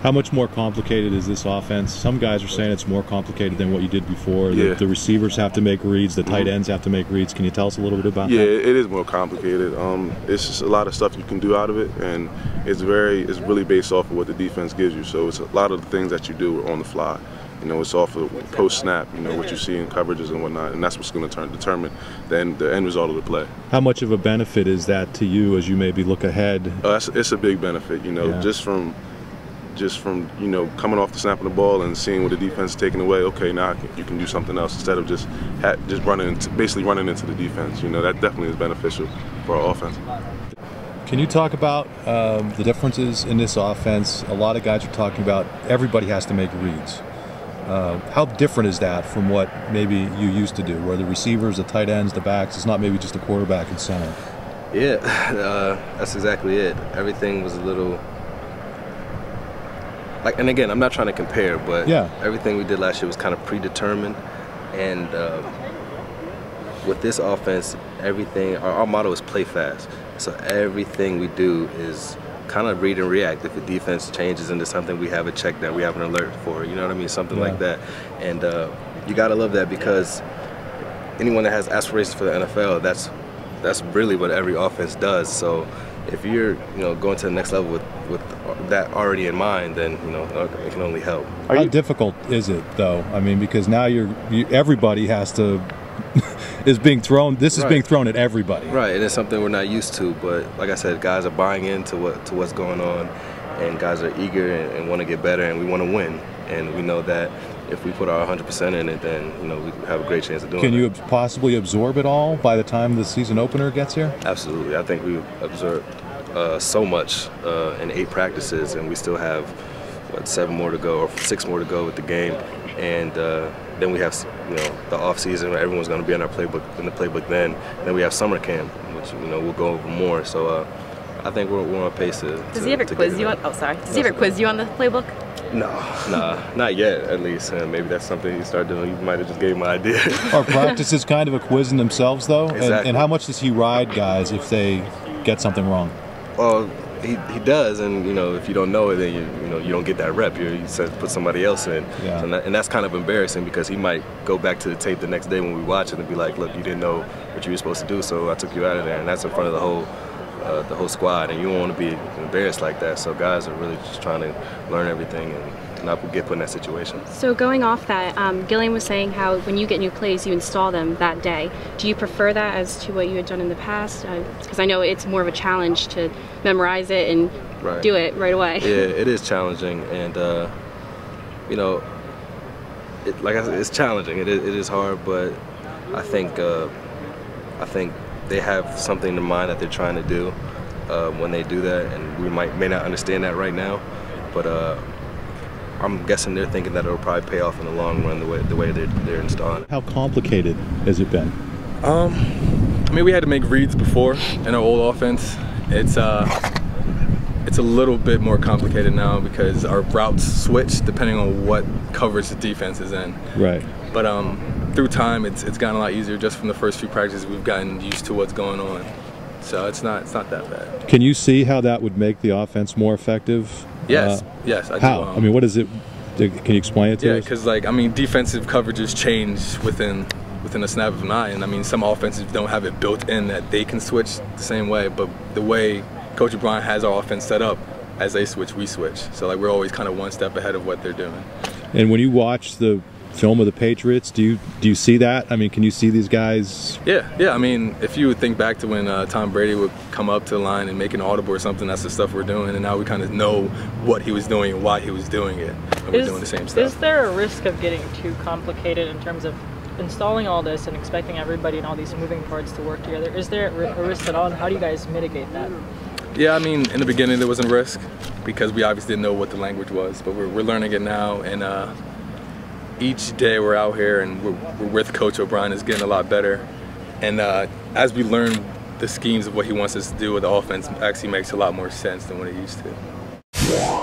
How much more complicated is this offense? Some guys are saying it's more complicated than what you did before. Yeah. The receivers have to make reads, the tight ends have to make reads. Can you tell us a little bit about that? Yeah, it is more complicated. It's just a lot of stuff you can do out of it, and it's really based off of what the defense gives you. So it's a lot of the things that you do are on the fly. You know, it's off of post-snap, you know, what you see in coverages and whatnot, and that's what's going to determine the end result of the play. How much of a benefit is that to you as you maybe look ahead? It's a big benefit, you know, just from you know, coming off the snap of the ball and seeing what the defense is taking away. Okay, now you can do something else instead of just basically running into the defense. You know, that definitely is beneficial for our offense. Can you talk about the differences in this offense? A lot of guys are talking about everybody has to make reads. How different is that from what maybe you used to do, where the receivers, the tight ends, the backs, it's not maybe just a quarterback and center? Yeah, that's exactly it. Everything was a little like, and again, I'm not trying to compare, but everything we did last year was kind of predetermined. And with this offense, everything, our motto is play fast. So everything we do is kind of read and react. If the defense changes into something, we have a check that we have an alert for, you know what I mean? Something like that. And you got to love that, because anyone that has aspirations for the NFL, that's really what every offense does. So if you're, you know, going to the next level with that already in mind, then, you know, it can only help. How difficult is it, though? I mean, because now everybody has to is being thrown. This is being thrown at everybody. Right, and it's something we're not used to. But like I said, guys are buying into what's going on, and guys are eager and want to get better, and we want to win. And we know that if we put our 100% in it, then, you know, we have a great chance of doing it. Can you possibly absorb it all by the time the season opener gets here? Absolutely. I think we've absorbed so much in 8 practices, and we still have 7 more to go, or 6 more to go with the game. And then we have, you know, the off season where everyone's going to be in the playbook then. And then we have summer camp, which, you know, we'll go over more. So I think we're on pace to. Does he ever quiz you on? Oh, sorry. Does he ever quiz you on the playbook? No, not yet, at least. Maybe that's something you start doing. You might have just gave my idea. Are practices kind of a quiz in themselves, though? Exactly. And how much does he ride guys if they get something wrong? Well, he does, and, you know, if you don't know it, then you don't get that rep. You put somebody else in, and that's kind of embarrassing, because he might go back to the tape the next day when we watch it and be like, "Look, you didn't know what you were supposed to do, so I took you out of there," and that's in front of the whole squad, and you don't want to be embarrassed like that. So guys are really just trying to learn everything and not get put in that situation. So going off that, Gillian was saying how when you get new plays, you install them that day. Do you prefer that as to what you had done in the past? Because I know it's more of a challenge to memorize it and do it right away. Yeah, it is challenging, and you know, like I said, it's challenging. It is hard, but I think they have something in mind that they're trying to do when they do that, and we may not understand that right now, but I'm guessing they're thinking that it'll probably pay off in the long run the way they're installing. How complicated has it been? I mean, we had to make reads before in our old offense. It's a little bit more complicated now because our routes switch depending on what coverage the defense is in. Right. But through time, it's gotten a lot easier. Just from the first few practices, we've gotten used to what's going on. So it's not that bad. Can you see how that would make the offense more effective? Yes, yes, I do. How? I mean, what is it? Can you explain it to us? Yeah, because, like, I mean, defensive coverages change within a snap of an eye, and I mean, some offenses don't have it built in that they can switch the same way, but the way Coach O'Brien has our offense set up, as they switch, we switch. So, like, we're always kind of one step ahead of what they're doing. And when you watch the film of the Patriots, do you see that? I mean, can you see these guys? Yeah. I mean, if you would think back to when Tom Brady would come up to the line and make an audible or something, that's the stuff we're doing, and now we kind of know what he was doing and why he was doing it, and we're doing the same stuff. Is there a risk of getting too complicated in terms of installing all this and expecting everybody and all these moving parts to work together? Is there a risk at all, and how do you guys mitigate that? Yeah, I mean, in the beginning there was a risk because we obviously didn't know what the language was, but we're learning it now, and each day we're out here and we're with Coach O'Brien is getting a lot better. And as we learn the schemes of what he wants us to do with the offense, actually makes a lot more sense than what it used to.